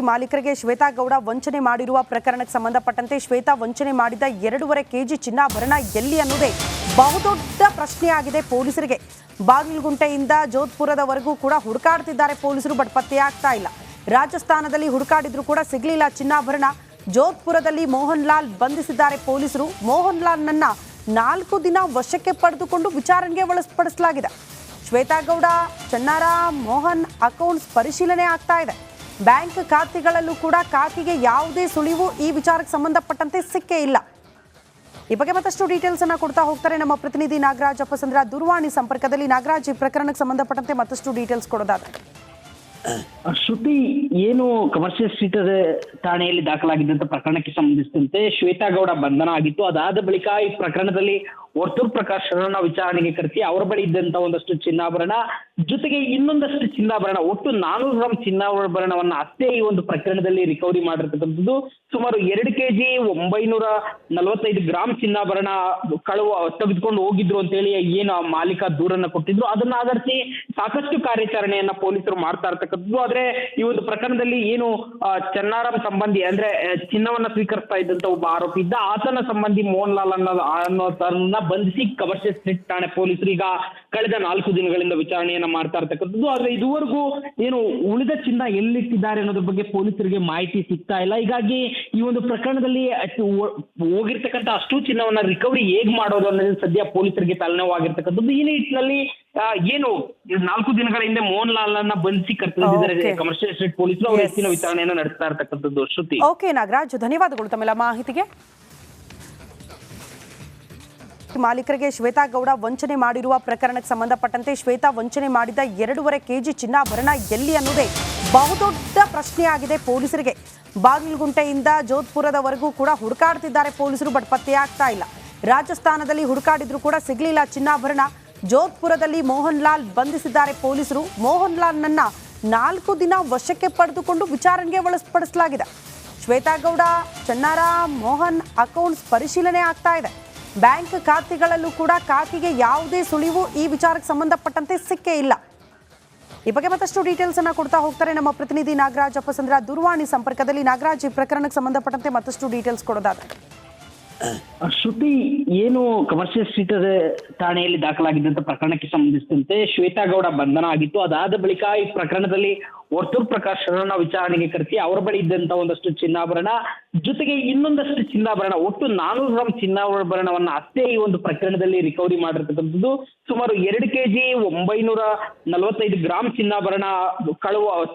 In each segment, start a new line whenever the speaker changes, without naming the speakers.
ಮಾಲೀಕರಿಗೆ ಶ್ವೇತಾ ಗೌಡ ವಂಚನೆ ಮಾಡಿರುವ ಪ್ರಕರಣಕ್ಕೆ ಸಂಬಂಧಪಟ್ಟಂತೆ ಶ್ವೇತಾ ವಂಚನೆ ಮಾಡಿದ 2.5 ಕೆಜಿ ಚಿನ್ನಾಭರಣ ಎಲ್ಲಿ ಅನ್ನೋದೇ ಬಹುದೊಡ್ಡ ಪ್ರಶ್ನೆಯಾಗಿದೆ ಪೊಲೀಸರಿಗೆ. ಬಾಗಲಗುಂಟೆಯಿಂದ ಜೋಧ್ಪುರದವರೆಗೂ ಕೂಡ ಹುಡುಕಾಡ್ತಿದ್ದಾರೆ ಪೊಲೀಸರು, ಬಟ್ ಪತ್ತೆಯಾಗ್ತಾ ಇಲ್ಲ. ರಾಜಸ್ಥಾನದಲ್ಲಿ ಹುಡುಕಾಡಿದ್ರು ಕೂಡ ಸಿಗಲಿಲ್ಲ ಚಿನ್ನಾಭರಣ. ಜೋಧ್ಪುರದಲ್ಲಿ ಮೋಹನ್ ಲಾಲ್ ಬಂಧಿಸಿದ್ದಾರೆ ಪೊಲೀಸರು. ಮೋಹನ್ ಲಾಲ್ನನ್ನ 4 ದಿನ ವಶಕ್ಕೆ ಪಡೆದುಕೊಂಡು ವಿಚಾರಣೆಗೆ ಒಳಪಡಿಸಲಾಗಿದೆ. ಶ್ವೇತಾ ಗೌಡ, ಚನ್ನಾರಾಮ್, ಮೋಹನ್ ಅಕೌಂಟ್ಸ್ ಪರಿಶೀಲನೆ ಆಗ್ತಾ ಇದೆ. ಬ್ಯಾಂಕ್ ಖಾತೆಗಳಲ್ಲೂ ಕೂಡ ಖಾತೆಗೆ ಯಾವುದೇ ಸುಳಿವು ಈ ವಿಚಾರಕ್ಕೆ ಸಂಬಂಧಪಟ್ಟಂತೆ ಸಿಕ್ಕೇ ಇಲ್ಲ. ಈ ಬಗ್ಗೆ ಮತ್ತಷ್ಟು ಡೀಟೇಲ್ಸ್ ಅನ್ನ ಕೊಡ್ತಾ ಹೋಗ್ತಾರೆ ನಮ್ಮ ಪ್ರತಿನಿಧಿ ನಾಗರಾಜ್ ಅಪ್ಪಸಂದ್ರ ದೂರವಾಣಿ ಸಂಪರ್ಕದಲ್ಲಿ. ನಾಗರಾಜ್, ಈ ಪ್ರಕರಣಕ್ಕೆ ಸಂಬಂಧಪಟ್ಟಂತೆ ಮತ್ತಷ್ಟು ಡೀಟೇಲ್ಸ್ ಕೊಡೋದಾದ್ರೆ.
ಶ್ರುತಿ, ಏನು ಕಮರ್ಷಿಯಲ್ ಸ್ಟ್ರೀಟ್ ಠಾಣೆಯಲ್ಲಿ ದಾಖಲಾಗಿದ್ದಂತ ಪ್ರಕರಣಕ್ಕೆ ಸಂಬಂಧಿಸಿದಂತೆ ಶ್ವೇತಾ ಗೌಡ ಬಂಧನ ಆಗಿತ್ತು. ಅದಾದ ಬಳಿಕ ಈ ಪ್ರಕರಣದಲ್ಲಿ ವರ್ತೂರ್ ಪ್ರಕಾಶ್ ಅವರನ್ನ ವಿಚಾರಣೆಗೆ ಕರೆಸಿ ಅವರ ಬಳಿ ಇದ್ದಂತ ಒಂದಷ್ಟು ಚಿನ್ನಾಭರಣ ಜೊತೆಗೆ ಇನ್ನೊಂದಷ್ಟು ಚಿನ್ನಾಭರಣ, ಒಟ್ಟು 400 ಗ್ರಾಂ ಚಿನ್ನಾಭರಣವನ್ನ ಅಷ್ಟೇ ಈ ಒಂದು ಪ್ರಕರಣದಲ್ಲಿ ರಿಕವರಿ ಮಾಡಿರ್ತಕ್ಕಂಥದ್ದು. ಸುಮಾರು 2 ಕೆಜಿ 945 ಗ್ರಾಂ ಚಿನ್ನಾಭರಣ ತೆಗೆದುಕೊಂಡು ಹೋಗಿದ್ರು ಅಂತ ಹೇಳಿ ಏನು ಆ ಮಾಲೀಕ ದೂರನ್ನ ಕೊಟ್ಟಿದ್ರು. ಅದನ್ನ ಆಧರಿಸಿ ಸಾಕಷ್ಟು ಕಾರ್ಯಾಚರಣೆಯನ್ನ ಪೊಲೀಸರು ಮಾಡ್ತಾ ಇರ್ತಕ್ಕಂಥದ್ದು. ಆದ್ರೆ ಈ ಒಂದು ಪ್ರಕರಣದಲ್ಲಿ ಏನು ಚನ್ನಾರಾಮ್ ಸಂಬಂಧಿ ಅಂದ್ರೆ ಚಿನ್ನವನ್ನ ಸ್ವೀಕರಿಸ್ತಾ ಇದ್ದಂತ ಒಬ್ಬ ಆರೋಪಿ ಇದ್ದ, ಆತನ ಸಂಬಂಧಿ ಮೋಹನ್ ಲಾಲ್ ಅನ್ನೋದನ್ನ ಬಂಧಿಸಿ ಕಮರ್ಷಿಯಲ್ ಸ್ಟ್ರೀಟ್ ಠಾಣೆ ಪೊಲೀಸರು ಈಗ ಕಳೆದ 4 ದಿನಗಳಿಂದ ವಿಚಾರಣೆಯನ್ನ ಮಾಡ್ತಾ ಇರ್ತಕ್ಕಂಥದ್ದು. ಆದ್ರೆ ಇದುವರೆಗೂ ಏನು ಉಳಿದ ಚಿನ್ನ ಎಲ್ಲಿಟ್ಟಿದ್ದಾರೆ ಅನ್ನೋದ್ರ ಬಗ್ಗೆ ಪೊಲೀಸರಿಗೆ ಮಾಹಿತಿ ಸಿಗ್ತಾ ಇಲ್ಲ. ಹೀಗಾಗಿ ಈ ಒಂದು ಪ್ರಕರಣದಲ್ಲಿ ಹೋಗಿರ್ತಕ್ಕಂಥ ಅಷ್ಟು ಚಿನ್ನವನ್ನ ರಿಕವರಿ ಹೇಗ್ ಮಾಡೋದು ಅನ್ನೋದು ಸದ್ಯ ಪೊಲೀಸರಿಗೆ ತಲೆನೋವಾಗಿರ್ತಕ್ಕಂಥದ್ದು. ಈ ನಿಟ್ಟಿನಲ್ಲಿ ಏನು 4 ದಿನಗಳ ಹಿಂದೆ ಮೋಹನ್ ಲಾಲ್ ಅನ್ನ ಬಂಧಿಸಿ ಕರೆತಂದಿದ್ದಾರೆ ಕಮರ್ಷಿಯಲ್ ಸ್ಟ್ರೀಟ್ ಪೊಲೀಸರು. ಅವರು ಹೆಚ್ಚಿನ ವಿಚಾರಣೆಯನ್ನು ನಡೆಸ್ತಾ ಇರ್ತಕ್ಕಂಥದ್ದು. ಶ್ರುತಿ,
ಓಕೆ ನಾಗರಾಜ್, ಧನ್ಯವಾದಗಳು ತಮ್ಮೆಲ್ಲ ಮಾಹಿತಿಗೆ. ಮಾಲೀಕರಿಗೆ ಶ್ವೇತಾ ಗೌಡ ವಂಚನೆ ಮಾಡಿರುವ ಪ್ರಕರಣಕ್ಕೆ ಸಂಬಂಧಪಟ್ಟಂತೆ ಶ್ವೇತಾ ವಂಚನೆ ಮಾಡಿದ 2.5 ಕೆಜಿ ಚಿನ್ನಾಭರಣ ಎಲ್ಲಿ ಅನ್ನೋದೇ ಬಹುದೊಡ್ಡ ಪ್ರಶ್ನೆಯಾಗಿದೆ ಪೊಲೀಸರಿಗೆ. ಬಾಗಲಗುಂಟೆಯಿಂದ ಜೋಧ್ಪುರದವರೆಗೂ ಕೂಡ ಹುಡುಕಾಡ್ತಿದ್ದಾರೆ ಪೊಲೀಸರು, ಬಟ್ ಪತ್ತೆಯಾಗ್ತಾ ಇಲ್ಲ. ರಾಜಸ್ಥಾನದಲ್ಲಿ ಹುಡುಕಾಡಿದ್ರು ಕೂಡ ಸಿಗಲಿಲ್ಲ ಚಿನ್ನಾಭರಣ. ಜೋಧ್ಪುರದಲ್ಲಿ ಮೋಹನ್ ಲಾಲ್ ಬಂಧಿಸಿದ್ದಾರೆ ಪೊಲೀಸರು. ಮೋಹನ್ ಲಾಲ್ನನ್ನ 4 ದಿನ ವಶಕ್ಕೆ ಪಡೆದುಕೊಂಡು ವಿಚಾರಣೆಗೆ ಒಳಪಡಿಸಲಾಗಿದೆ. ಶ್ವೇತಾ ಗೌಡ, ಚನ್ನಾರಾಮ್, ಮೋಹನ್ ಅಕೌಂಟ್ಸ್ ಪರಿಶೀಲನೆ ಆಗ್ತಾ ಇದೆ. ಬ್ಯಾಂಕ್ ಖಾತೆಗಳಲ್ಲೂ ಕೂಡ ಖಾತೆಗೆ ಯಾವುದೇ ಸುಳಿವು ಈ ವಿಚಾರಕ್ಕೆ ಸಂಬಂಧಪಟ್ಟಂತೆ ಸಿಕ್ಕೇ ಇಲ್ಲ. ಈ ಬಗ್ಗೆ ಮತ್ತಷ್ಟು ಡೀಟೇಲ್ಸ್ ಅನ್ನ ಕೊಡ್ತಾ ಹೋಗ್ತಾರೆ ನಮ್ಮ ಪ್ರತಿನಿಧಿ ನಾಗರಾಜ್ ಅಪ್ಪಸಂದ್ರ ದೂರವಾಣಿ ಸಂಪರ್ಕದಲ್ಲಿ. ನಾಗರಾಜ್, ಈ ಪ್ರಕರಣಕ್ಕೆ ಸಂಬಂಧಪಟ್ಟಂತೆ ಮತ್ತಷ್ಟು ಡೀಟೇಲ್ಸ್ ಕೊಡೋದಾದ್ರೆ.
ಶ್ರುತಿ, ಏನು ಕಮರ್ಷಿಯಲ್ ಸ್ಟ್ರೀಟ್ ಠಾಣೆಯಲ್ಲಿ ದಾಖಲಾಗಿದ್ದಂತ ಪ್ರಕರಣಕ್ಕೆ ಸಂಬಂಧಿಸಿದಂತೆ ಶ್ವೇತಾ ಗೌಡ ಬಂಧನ ಆಗಿತ್ತು. ಅದಾದ ಬಳಿಕ ಈ ಪ್ರಕರಣದಲ್ಲಿ ವರ್ತೂರ್ ಪ್ರಕಾಶ್ ಅವರನ್ನ ವಿಚಾರಣೆಗೆ ಕರೆಸಿ ಅವರ ಬಳಿ ಇದ್ದಂತ ಒಂದಷ್ಟು ಚಿನ್ನಾಭರಣ ಜೊತೆಗೆ ಇನ್ನೊಂದಷ್ಟು ಚಿನ್ನಾಭರಣ, ಒಟ್ಟು 400 ಗ್ರಾಂ ಚಿನ್ನಾಭರಣವನ್ನ ಅಷ್ಟೇ ಈ ಒಂದು ಪ್ರಕರಣದಲ್ಲಿ ರಿಕವರಿ ಮಾಡಿರ್ತಕ್ಕಂಥದ್ದು. ಸುಮಾರು 2 ಕೆಜಿ 945 ಗ್ರಾಂ ಚಿನ್ನಾಭರಣ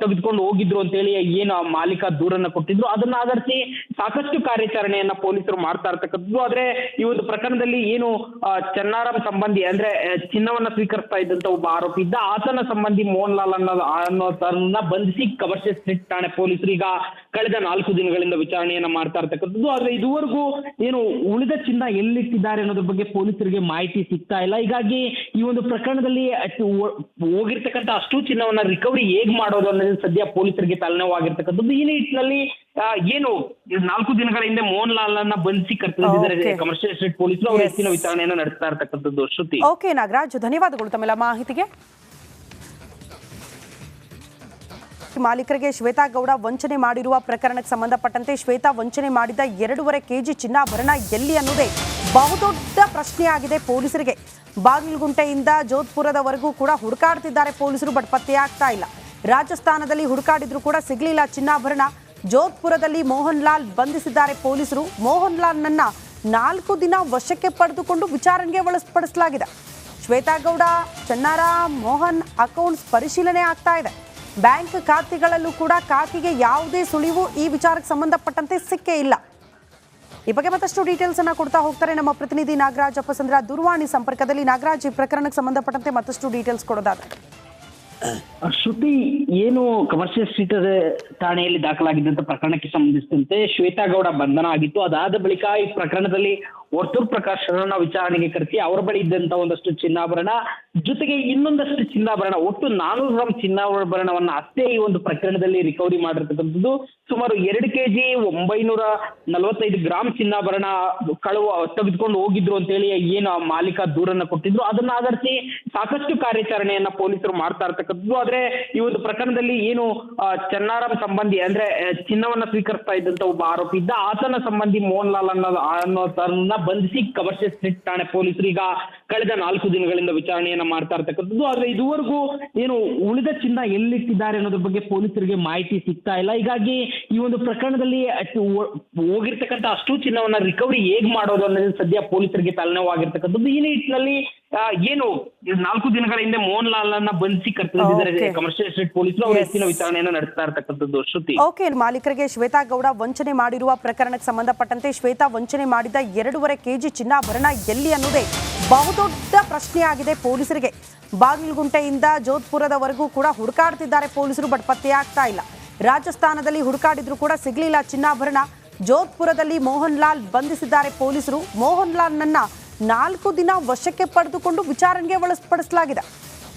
ತೆಗೆದುಕೊಂಡು ಹೋಗಿದ್ರು ಅಂತ ಹೇಳಿ ಏನು ಆ ಮಾಲೀಕ ದೂರನ್ನ ಕೊಟ್ಟಿದ್ರು. ಅದನ್ನ ಆಧರಿಸಿ ಸಾಕಷ್ಟು ಕಾರ್ಯಾಚರಣೆಯನ್ನ ಪೊಲೀಸರು ಮಾಡ್ತಾ ಇರ್ತಕ್ಕಂಥದ್ದು. ಆದ್ರೆ ಈ ಒಂದು ಪ್ರಕರಣದಲ್ಲಿ ಏನು ಚನ್ನಾರಾಮ್ ಸಂಬಂಧಿ ಅಂದ್ರೆ ಚಿನ್ನವನ್ನ ಸ್ವೀಕರಿಸ್ತಾ ಇದ್ದಂತ ಒಬ್ಬ ಆರೋಪಿ ಇದ್ದ, ಆತನ ಸಂಬಂಧಿ ಮೋಹನ್ ಲಾಲ್ ಅನ್ನೋದನ್ನ ಬಂಧಿಸಿ ಕಮರ್ಷಿಯಲ್ ಸ್ಟ್ರೀಟ್ ಠಾಣೆ ಪೊಲೀಸರು ಈಗ ಕಳೆದ 4 ದಿನಗಳಿಂದ ವಿಚಾರಣೆಯನ್ನ ಮಾಡ್ತಾ ಇರ್ತಕ್ಕಂಥದ್ದು. ಆದ್ರೆ ಇದುವರೆಗೂ ಏನು ಉಳಿದ ಚಿನ್ನ ಎಲ್ಲಿಟ್ಟಿದ್ದಾರೆ ಅನ್ನೋದ್ರ ಬಗ್ಗೆ ಪೊಲೀಸರಿಗೆ ಮಾಹಿತಿ ಸಿಗ್ತಾ ಇಲ್ಲ. ಹೀಗಾಗಿ ಈ ಒಂದು ಪ್ರಕರಣದಲ್ಲಿ ಹೋಗಿರ್ತಕ್ಕಂಥ ಅಷ್ಟು ಚಿನ್ನವನ್ನ ರಿಕವರಿ ಹೇಗ್ ಮಾಡೋದು ಅನ್ನೋದು ಸದ್ಯ ಪೊಲೀಸರಿಗೆ ತಲೆನೋವಾಗಿರ್ತಕ್ಕಂಥದ್ದು. ಈ ನಿಟ್ಟಿನಲ್ಲಿ ಏನು 4 ದಿನಗಳ ಹಿಂದೆ ಮೋಹನ್ ಲಾಲ್ ಅನ್ನ ಬಂಧಿಸಿ ಕರೆತಂದಿದ್ದಾರೆ ಕಮರ್ಷಿಯಲ್ ಸ್ಟ್ರೀಟ್ ಪೊಲೀಸರು. ಅವರು ಹೆಚ್ಚಿನ ವಿಚಾರಣೆಯನ್ನು ನಡೆಸ್ತಾ ಇರ್ತಕ್ಕಂಥದ್ದು. ಶ್ರುತಿ,
ಓಕೆ ನಾಗರಾಜ್, ಧನ್ಯವಾದಗಳು ತಮ್ಮೆಲ್ಲ ಮಾಹಿತಿಗೆ. ಮಾಲೀಕರಿಗೆ ಶ್ವೇತಾ ಗೌಡ ವಂಚನೆ ಮಾಡಿರುವ ಪ್ರಕರಣಕ್ಕೆ ಸಂಬಂಧಪಟ್ಟಂತೆ ಶ್ವೇತಾ ವಂಚನೆ ಮಾಡಿದ 2.5 ಕೆಜಿ ಚಿನ್ನಾಭರಣ ಎಲ್ಲಿ ಅನ್ನೋದೇ ಬಹುದೊಡ್ಡ ಪ್ರಶ್ನೆಯಾಗಿದೆ ಪೊಲೀಸರಿಗೆ. ಬಾಗಲಗುಂಟೆಯಿಂದ ಜೋಧ್ಪುರದವರೆಗೂ ಕೂಡ ಹುಡುಕಾಡ್ತಿದ್ದಾರೆ ಪೊಲೀಸರು, ಬಟ್ ಪತ್ತೆಯಾಗ್ತಾ ಇಲ್ಲ. ರಾಜಸ್ಥಾನದಲ್ಲಿ ಹುಡುಕಾಡಿದ್ರು ಕೂಡ ಸಿಗಲಿಲ್ಲ ಚಿನ್ನಾಭರಣ. ಜೋಧ್ಪುರದಲ್ಲಿ ಮೋಹನ್ ಲಾಲ್ ಬಂಧಿಸಿದ್ದಾರೆ ಪೊಲೀಸರು. ಮೋಹನ್ ಲಾಲ್ನನ್ನ 4 ದಿನ ವಶಕ್ಕೆ ಪಡೆದುಕೊಂಡು ವಿಚಾರಣೆಗೆ ಒಳಪಡಿಸಲಾಗಿದೆ. ಶ್ವೇತಾ ಗೌಡ, ಚನ್ನಾರಾಮ್, ಮೋಹನ್ ಅಕೌಂಟ್ಸ್ ಪರಿಶೀಲನೆ ಆಗ್ತಾ ಇದೆ. ಬ್ಯಾಂಕ್ ಖಾತೆಗಳಲ್ಲೂ ಕೂಡ ಖಾತೆಗೆ ಯಾವುದೇ ಸುಳಿವು ಈ ವಿಚಾರಕ್ಕೆ ಸಂಬಂಧಪಟ್ಟಂತೆ ಸಿಕ್ಕೇ ಇಲ್ಲ. ಈ ಬಗ್ಗೆ ಮತ್ತಷ್ಟು ಡೀಟೇಲ್ಸ್ ಅನ್ನ ಕೊಡ್ತಾ ಹೋಗ್ತಾರೆ ನಮ್ಮ ಪ್ರತಿನಿಧಿ ನಾಗರಾಜ್ ಅಪ್ಪಸಂದ್ರ ದೂರವಾಣಿ ಸಂಪರ್ಕದಲ್ಲಿ. ನಾಗರಾಜ್, ಈ ಪ್ರಕರಣಕ್ಕೆ ಸಂಬಂಧಪಟ್ಟಂತೆ ಮತ್ತಷ್ಟು ಡೀಟೇಲ್ಸ್ ಕೊಡೋದಾದ್ರೆ.
ಶ್ರುತಿ, ಏನು ಕಮರ್ಷಿಯಲ್ ಸ್ಟ್ರೀಟ್ ಠಾಣೆಯಲ್ಲಿ ದಾಖಲಾಗಿದ್ದಂತ ಪ್ರಕರಣಕ್ಕೆ ಸಂಬಂಧಿಸಿದಂತೆ ಶ್ವೇತಾ ಗೌಡ ಬಂಧನ ಆಗಿತ್ತು. ಅದಾದ ಬಳಿಕ ಈ ಪ್ರಕರಣದಲ್ಲಿ ವರ್ತೂರ್ ಪ್ರಕಾಶ್ ಅವರನ್ನ ವಿಚಾರಣೆಗೆ ಕರೆಸಿ ಅವರ ಬಳಿ ಇದ್ದಂತ ಒಂದಷ್ಟು ಚಿನ್ನಾಭರಣ ಜೊತೆಗೆ ಇನ್ನೊಂದಷ್ಟು ಚಿನ್ನಾಭರಣ, ಒಟ್ಟು 400 ಗ್ರಾಂ ಚಿನ್ನಾಭರಣವನ್ನ ಅಷ್ಟೇ ಈ ಒಂದು ಪ್ರಕರಣದಲ್ಲಿ ರಿಕವರಿ ಮಾಡಿರ್ತಕ್ಕಂಥದ್ದು. ಸುಮಾರು 2 ಕೆಜಿ 945 ಗ್ರಾಂ ಚಿನ್ನಾಭರಣ ತೆಗೆದುಕೊಂಡು ಹೋಗಿದ್ರು ಅಂತ ಹೇಳಿ ಏನು ಆ ಮಾಲೀಕ ದೂರನ್ನ ಕೊಟ್ಟಿದ್ರು. ಅದನ್ನ ಆಧರಿಸಿ ಸಾಕಷ್ಟು ಕಾರ್ಯಾಚರಣೆಯನ್ನ ಪೊಲೀಸರು ಮಾಡ್ತಾ ಇರ್ತಕ್ಕಂಥದ್ದು. ಇರ್ತಕ್ಕಂಥದ್ದು. ಆದ್ರೆ ಈ ಒಂದು ಪ್ರಕರಣದಲ್ಲಿ ಏನು ಚನ್ನಾರಾಮ್ ಸಂಬಂಧಿ ಅಂದ್ರೆ ಚಿನ್ನವನ್ನ ಸ್ವೀಕರಿಸ್ತಾ ಇದ್ದಂತ ಒಬ್ಬ ಆರೋಪಿ ಇದ್ದ, ಆತನ ಸಂಬಂಧಿ ಮೋಹನ್ ಲಾಲ್ ಅನ್ನೋದನ್ನ ಬಂಧಿಸಿ ಕಮರ್ಷಿಯಲ್ ಸ್ಟ್ರೀಟ್ ಠಾಣೆ ಪೊಲೀಸರು ಈಗ ಕಳೆದ 4 ದಿನಗಳಿಂದ ವಿಚಾರಣೆಯನ್ನ ಮಾಡ್ತಾ ಇರ್ತಕ್ಕಂಥದ್ದು. ಆದ್ರೆ ಇದುವರೆಗೂ ಏನು ಉಳಿದ ಚಿನ್ನ ಎಲ್ಲಿಟ್ಟಿದ್ದಾರೆ ಅನ್ನೋದ್ರ ಬಗ್ಗೆ ಪೊಲೀಸರಿಗೆ ಮಾಹಿತಿ ಸಿಗ್ತಾ ಇಲ್ಲ. ಹೀಗಾಗಿ ಈ ಒಂದು ಪ್ರಕರಣದಲ್ಲಿ ಹೋಗಿರ್ತಕ್ಕಂಥ ಅಷ್ಟು ಚಿನ್ನವನ್ನ ರಿಕವರಿ ಹೇಗ್ ಮಾಡೋದು ಅನ್ನೋದು ಸದ್ಯ ಪೊಲೀಸರಿಗೆ ತಲೆನೋವಾಗಿರ್ತಕ್ಕಂಥದ್ದು. ಈ ನಿಟ್ಟಿನಲ್ಲಿ ಏನು 4 ದಿನಗಳ ಹಿಂದೆ ಮೋಹನ್ ಲಾಲ್ ಅನ್ನ ಬಂಧಿಸಿ ಕರೆತಂದಿದ್ದಾರೆ ಕಮರ್ಷಿಯಲ್ ಸ್ಟ್ರೀಟ್ ಪೊಲೀಸರು. ಅವರು ಹೆಚ್ಚಿನ ವಿಚಾರಣೆಯನ್ನ ನಡೆಸ್ತಾ ಇರ್ತಕ್ಕಂಥದ್ದು. ಶ್ರುತಿ,
ಓಕೆ, ಮಾಲೀಕರಿಗೆ ಶ್ವೇತಾ ಗೌಡ ವಂಚನೆ ಮಾಡಿರುವ ಪ್ರಕರಣಕ್ಕೆ ಸಂಬಂಧಪಟ್ಟಂತೆ ಶ್ವೇತಾ ವಂಚನೆ ಮಾಡಿದ 2.5 kg ಚಿನ್ನಾಭರಣ ಎಲ್ಲಿ ಅನ್ನೋದೇ ಬಹುದೊಡ್ಡ ಪ್ರಶ್ನೆಯಾಗಿದೆ ಪೊಲೀಸರಿಗೆ. ಬಾಗಲಗುಂಟೆಯಿಂದ ಜೋಧ್ಪುರದವರೆಗೂ ಕೂಡ ಹುಡುಕಾಡ್ತಿದ್ದಾರೆ ಪೊಲೀಸರು, ಬಟ್ ಪತ್ತೆಯಾಗ್ತಾ ಇಲ್ಲ. ರಾಜಸ್ಥಾನದಲ್ಲಿ ಹುಡುಕಾಡಿದ್ರು ಕೂಡ ಸಿಗ್ಲಿಲ್ಲ ಚಿನ್ನಾಭರಣ. ಜೋಧ್ಪುರದಲ್ಲಿ ಮೋಹನ್ ಲಾಲ್ ಬಂಧಿಸಿದ್ದಾರೆ ಪೊಲೀಸರು. ಮೋಹನ್ ಲಾಲ್ನನ್ನ 4 ದಿನ ವಶಕ್ಕೆ ಪಡೆದುಕೊಂಡು ವಿಚಾರಣೆಗೆ ಒಳಪಡಿಸಲಾಗಿದೆ.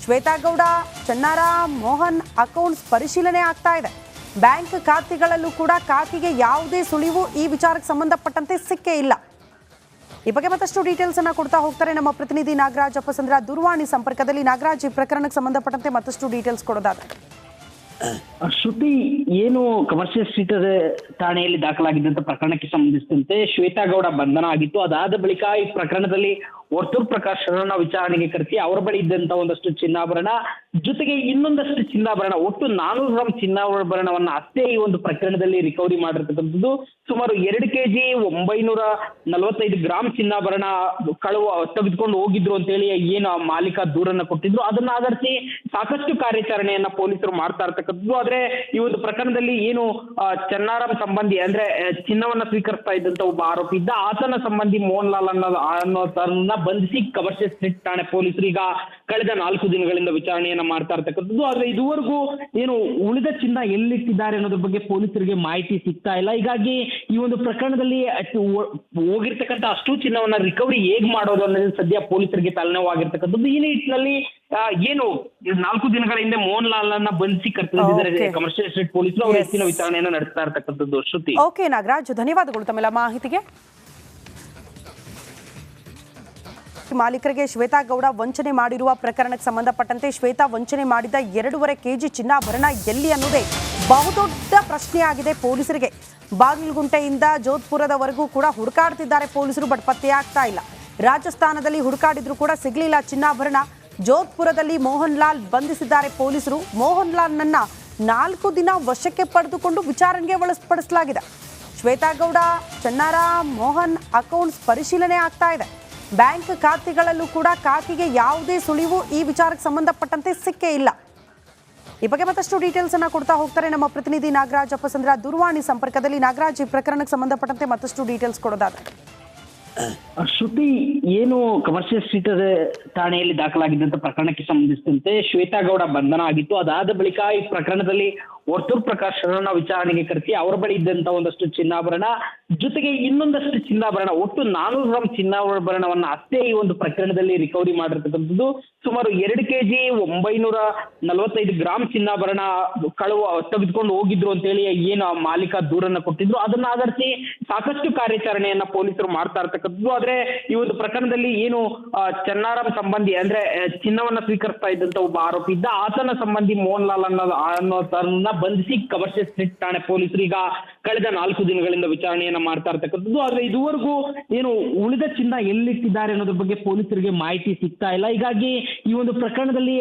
ಶ್ವೇತಾ ಗೌಡ, ಚನ್ನಾರಾಮ್, ಮೋಹನ್ ಅಕೌಂಟ್ಸ್ ಪರಿಶೀಲನೆ ಆಗ್ತಾ ಇದೆ. ಬ್ಯಾಂಕ್ ಖಾತೆಗಳಲ್ಲೂ ಕೂಡ ಖಾತೆಗೆ ಯಾವುದೇ ಸುಳಿವು ಈ ವಿಚಾರಕ್ಕೆ ಸಂಬಂಧಪಟ್ಟಂತೆ ಸಿಕ್ಕೇ ಇಲ್ಲ. ಈ ಬಗ್ಗೆ ಮತ್ತಷ್ಟು ಡೀಟೇಲ್ಸ್ ಅನ್ನ ಕೊಡ್ತಾ ಹೋಗ್ತಾರೆ ನಮ್ಮ ಪ್ರತಿನಿಧಿ ನಾಗರಾಜ್ ಅಪ್ಪಸಂದ್ರ ದೂರವಾಣಿ ಸಂಪರ್ಕದಲ್ಲಿ. ನಾಗರಾಜ್, ಈ ಪ್ರಕರಣಕ್ಕೆ ಸಂಬಂಧಪಟ್ಟಂತೆ ಮತ್ತಷ್ಟು ಡೀಟೇಲ್ಸ್ ಕೊಡೋದಾದ್ರೆ.
ಶ್ರುತಿ, ಏನು ಕಮರ್ಷಿಯಲ್ ಸ್ಟ್ರೀಟ್ ಠಾಣೆಯಲ್ಲಿ ದಾಖಲಾಗಿದ್ದಂತ ಪ್ರಕರಣಕ್ಕೆ ಸಂಬಂಧಿಸಿದಂತೆ ಶ್ವೇತಾ ಗೌಡ ಬಂಧನ ಆಗಿತ್ತು. ಅದಾದ ಬಳಿಕ ಈ ಪ್ರಕರಣದಲ್ಲಿ ವರ್ತೂರ್ ಪ್ರಕಾಶ್ ಅವರನ್ನ ವಿಚಾರಣೆಗೆ ಕರೆಸಿ ಅವರ ಬಳಿ ಇದ್ದಂತ ಒಂದಷ್ಟು ಚಿನ್ನಾಭರಣ ಜೊತೆಗೆ ಇನ್ನೊಂದಷ್ಟು ಚಿನ್ನಾಭರಣ, ಒಟ್ಟು 400 ಗ್ರಾಂ ಚಿನ್ನಾಭರಣವನ್ನ ಅಷ್ಟೇ ಈ ಒಂದು ಪ್ರಕರಣದಲ್ಲಿ ರಿಕವರಿ ಮಾಡಿರ್ತಕ್ಕಂಥದ್ದು. ಸುಮಾರು 2 kg 945 ಗ್ರಾಂ ಚಿನ್ನಾಭರಣ ತೆಗೆದುಕೊಂಡು ಹೋಗಿದ್ರು ಅಂತ ಹೇಳಿ ಏನು ಮಾಲೀಕ ದೂರನ್ನ ಕೊಟ್ಟಿದ್ರು. ಅದನ್ನ ಆಧರಿಸಿ ಸಾಕಷ್ಟು ಕಾರ್ಯಾಚರಣೆಯನ್ನ ಪೊಲೀಸರು ಮಾಡ್ತಾ ಇರ್ತಕ್ಕಂಥದ್ದು. ಆದ್ರೆ ಈ ಒಂದು ಪ್ರಕರಣದಲ್ಲಿ ಏನು ಚನ್ನಾರಾಮ್ ಸಂಬಂಧಿ ಅಂದ್ರೆ ಚಿನ್ನವನ್ನ ಸ್ವೀಕರಿಸ್ತಾ ಇದ್ದಂತ ಒಬ್ಬ ಆರೋಪಿ ಇದ್ದ, ಆತನ ಸಂಬಂಧಿ ಮೋಹನ್ ಲಾಲ್ ಅನ್ನೋದನ್ನ ಬಂಧಿಸಿ ಕಮರ್ಷಿಯಲ್ ಸ್ಟ್ರೀಟ್ ಠಾಣೆ ಪೊಲೀಸರು ಈಗ ಕಳೆದ 4 ದಿನಗಳಿಂದ ವಿಚಾರಣೆಯನ್ನ ಮಾಡ್ತಾ ಇರ್ತಕ್ಕಂಥದ್ದು. ಆದ್ರೆ ಇದುವರೆಗೂ ಏನು ಉಳಿದ ಚಿನ್ನ ಎಲ್ಲಿಟ್ಟಿದ್ದಾರೆ ಅನ್ನೋದ್ರ ಬಗ್ಗೆ ಪೊಲೀಸರಿಗೆ ಮಾಹಿತಿ ಸಿಗ್ತಾ ಇಲ್ಲ. ಹೀಗಾಗಿ ಈ ಒಂದು ಪ್ರಕರಣದಲ್ಲಿ ಹೋಗಿರ್ತಕ್ಕಂಥ ಅಷ್ಟು ಚಿನ್ನವನ್ನ ರಿಕವರಿ ಹೇಗ್ ಮಾಡೋದು ಅನ್ನೋದು ಸದ್ಯ ಪೊಲೀಸರಿಗೆ ತಲೆನೋವಾಗಿರ್ತಕ್ಕಂಥದ್ದು. ಈ ನಿಟ್ಟಿನಲ್ಲಿ ಏನು 4 ದಿನಗಳ ಹಿಂದೆ ಮೋಹನ್ ಲಾಲ್ ಅನ್ನ ಬಂಧಿಸಿ ಕರೆತಂದಿದ್ದಾರೆ ಕಮರ್ಷಿಯಲ್ ಸ್ಟ್ರೀಟ್ ಪೊಲೀಸರು. ಅವರು ಹೆಚ್ಚಿನ ವಿಚಾರಣೆಯನ್ನ ನಡೆಸ್ತಾ ಇರ್ತಕ್ಕಂಥದ್ದು. ಶ್ರುತಿ,
ಓಕೆ ನಾಗರಾಜ್, ಧನ್ಯವಾದಗಳು ತಮ್ಮೆಲ್ಲ ಮಾಹಿತಿಗೆ. ಮಾಲೀಕರಿಗೆ ಶ್ವೇತಾ ಗೌಡ ವಂಚನೆ ಮಾಡಿರುವ ಪ್ರಕರಣಕ್ಕೆ ಸಂಬಂಧಪಟ್ಟಂತೆ ಶ್ವೇತಾ ವಂಚನೆ ಮಾಡಿದ 2.5 kg ಚಿನ್ನಾಭರಣ ಎಲ್ಲಿ ಅನ್ನೋದೇ ಬಹುದೊಡ್ಡ ಪ್ರಶ್ನೆಯಾಗಿದೆ ಪೊಲೀಸರಿಗೆ. ಬಾಗಲಗುಂಟೆಯಿಂದ ಜೋಧ್ಪುರದವರೆಗೂ ಕೂಡ ಹುಡುಕಾಡ್ತಿದ್ದಾರೆ ಪೊಲೀಸರು, ಬಟ್ ಪತ್ತೆಯಾಗ್ತಾ ಇಲ್ಲ. ರಾಜಸ್ಥಾನದಲ್ಲಿ ಹುಡುಕಾಡಿದ್ರು ಕೂಡ ಸಿಗ್ಲಿಲ್ಲ ಚಿನ್ನಾಭರಣ. ಜೋಧ್ಪುರದಲ್ಲಿ ಮೋಹನ್ ಲಾಲ್ ಬಂಧಿಸಿದ್ದಾರೆ ಪೊಲೀಸರು. ಮೋಹನ್ ಲಾಲ್ನನ್ನ 4 ದಿನ ವಶಕ್ಕೆ ಪಡೆದುಕೊಂಡು ವಿಚಾರಣೆಗೆ ಒಳಪಡಿಸಲಾಗಿದೆ. ಶ್ವೇತಾ ಗೌಡ, ಚನ್ನಾರಾಮ್, ಮೋಹನ್ ಅಕೌಂಟ್ಸ್ ಪರಿಶೀಲನೆ ಆಗ್ತಾ ಇದೆ. ಬ್ಯಾಂಕ್ ಖಾತೆಗಳಲ್ಲೂ ಕೂಡ ಖಾತೆಗೆ ಯಾವುದೇ ಸುಳಿವು ಈ ವಿಚಾರಕ್ಕೆ ಸಂಬಂಧಪಟ್ಟಂತೆ ಸಿಕ್ಕೇ ಇಲ್ಲ. ಈ ಬಗ್ಗೆ ಮತ್ತಷ್ಟು ಡೀಟೇಲ್ಸ್ ಅನ್ನ ಕೊಡ್ತಾ ಹೋಗ್ತಾರೆ ನಮ್ಮ ಪ್ರತಿನಿಧಿ ನಾಗರಾಜ್ ಅಪ್ಪಸಂದ್ರ ದೂರವಾಣಿ ಸಂಪರ್ಕದಲ್ಲಿ. ನಾಗರಾಜ್, ಈ ಪ್ರಕರಣಕ್ಕೆ ಸಂಬಂಧಪಟ್ಟಂತೆ ಮತ್ತಷ್ಟು ಡೀಟೇಲ್ಸ್ ಕೊಡೋದಾದ್ರೆ.
ಶ್ರುತಿ, ಏನು ಕಮರ್ಷಿಯಲ್ ಸ್ಟ್ರೀಟ್ ಠಾಣೆಯಲ್ಲಿ ದಾಖಲಾಗಿದ್ದಂತ ಪ್ರಕರಣಕ್ಕೆ ಸಂಬಂಧಿಸಿದಂತೆ ಶ್ವೇತಾ ಗೌಡ ಬಂಧನ ಆಗಿತ್ತು. ಅದಾದ ಬಳಿಕ ಈ ಪ್ರಕರಣದಲ್ಲಿ ವರ್ತೂರ್ ಪ್ರಕಾಶ್ ಅವರನ್ನ ವಿಚಾರಣೆಗೆ ಕರೆಸಿ ಅವರ ಬಳಿ ಇದ್ದಂತ ಒಂದಷ್ಟು ಚಿನ್ನಾಭರಣ ಜೊತೆಗೆ ಇನ್ನೊಂದಷ್ಟು ಚಿನ್ನಾಭರಣ, ಒಟ್ಟು 400 ಗ್ರಾಂ ಚಿನ್ನಾಭರಣವನ್ನ ಅಷ್ಟೇ ಈ ಒಂದು ಪ್ರಕರಣದಲ್ಲಿ ರಿಕವರಿ ಮಾಡಿರ್ತಕ್ಕಂಥದ್ದು. ಸುಮಾರು 2 kg 945 ಗ್ರಾಂ ಚಿನ್ನಾಭರಣ ತೆಗೆದುಕೊಂಡು ಹೋಗಿದ್ರು ಅಂತ ಹೇಳಿ ಏನು ಮಾಲೀಕ ದೂರನ್ನ ಕೊಟ್ಟಿದ್ರು. ಅದನ್ನ ಆಧರಿಸಿ ಸಾಕಷ್ಟು ಕಾರ್ಯಾಚರಣೆಯನ್ನ ಪೊಲೀಸರು ಮಾಡ್ತಾ ಇರ್ತಕ್ಕಂಥದ್ದು. ಆದ್ರೆ ಈ ಒಂದು ಪ್ರಕರಣದಲ್ಲಿ ಏನು ಚನ್ನಾರಾಮ್ ಸಂಬಂಧಿ ಅಂದ್ರೆ ಚಿನ್ನವನ್ನ ಸ್ವೀಕರಿಸ್ತಾ ಇದ್ದಂತ ಒಬ್ಬ ಆರೋಪಿ ಇದ್ದ, ಆತನ ಸಂಬಂಧಿ ಮೋಹನ್ ಲಾಲ್ ಅನ್ನೋದನ್ನ ಬಂಧಿಸಿ ಕಮರ್ಷಿಯಲ್ ಸ್ಟ್ರೀಟ್ ಠಾಣೆ ಪೊಲೀಸರು ಈಗ ಕಳೆದ 4 ದಿನಗಳಿಂದ ವಿಚಾರಣೆಯನ್ನ ಮಾಡ್ತಾ ಇರ್ತಕ್ಕಂಥದ್ದು. ಆದ್ರೆ ಇದುವರೆಗೂ ಏನು ಉಳಿದ ಚಿನ್ನ ಎಲ್ಲಿಟ್ಟಿದ್ದಾರೆ ಅನ್ನೋದ್ರ ಬಗ್ಗೆ ಪೊಲೀಸರಿಗೆ ಮಾಹಿತಿ ಸಿಗ್ತಾ ಇಲ್ಲ. ಹೀಗಾಗಿ ಈ ಒಂದು ಪ್ರಕರಣದಲ್ಲಿ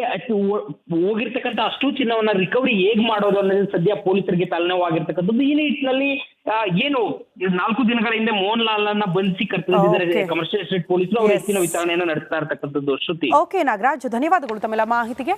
ಹೋಗಿರ್ತಕ್ಕಂಥ ಅಷ್ಟು ಚಿನ್ನವನ್ನ ರಿಕವರಿ ಹೇಗ್ ಮಾಡೋದು ಅನ್ನೋದು ಸದ್ಯ ಪೊಲೀಸರಿಗೆ ತಲೆನೋವಾಗಿರ್ತಕ್ಕಂಥದ್ದು. ಈ ನಿಟ್ಟಿನಲ್ಲಿ ಏನು 4 ದಿನಗಳ ಹಿಂದೆ ಮೋಹನ್ ಲಾಲ್ ಅನ್ನ ಬಂಧಿಸಿ ಕರೆತಂದಿದ್ದಾರೆ ಕಮರ್ಷಿಯಲ್ ಸ್ಟ್ರೀಟ್ ಪೊಲೀಸರು. ಅವರು ಹೆಚ್ಚಿನ ವಿಚಾರಣೆಯನ್ನ ನಡೆಸ್ತಾ ಇರ್ತಕ್ಕಂಥದ್ದು. ಶ್ರುತಿ,
ಓಕೆ ನಾಗರಾಜ್, ಧನ್ಯವಾದಗಳು ತಮ್ಮೆಲ್ಲ ಮಾಹಿತಿಗೆ.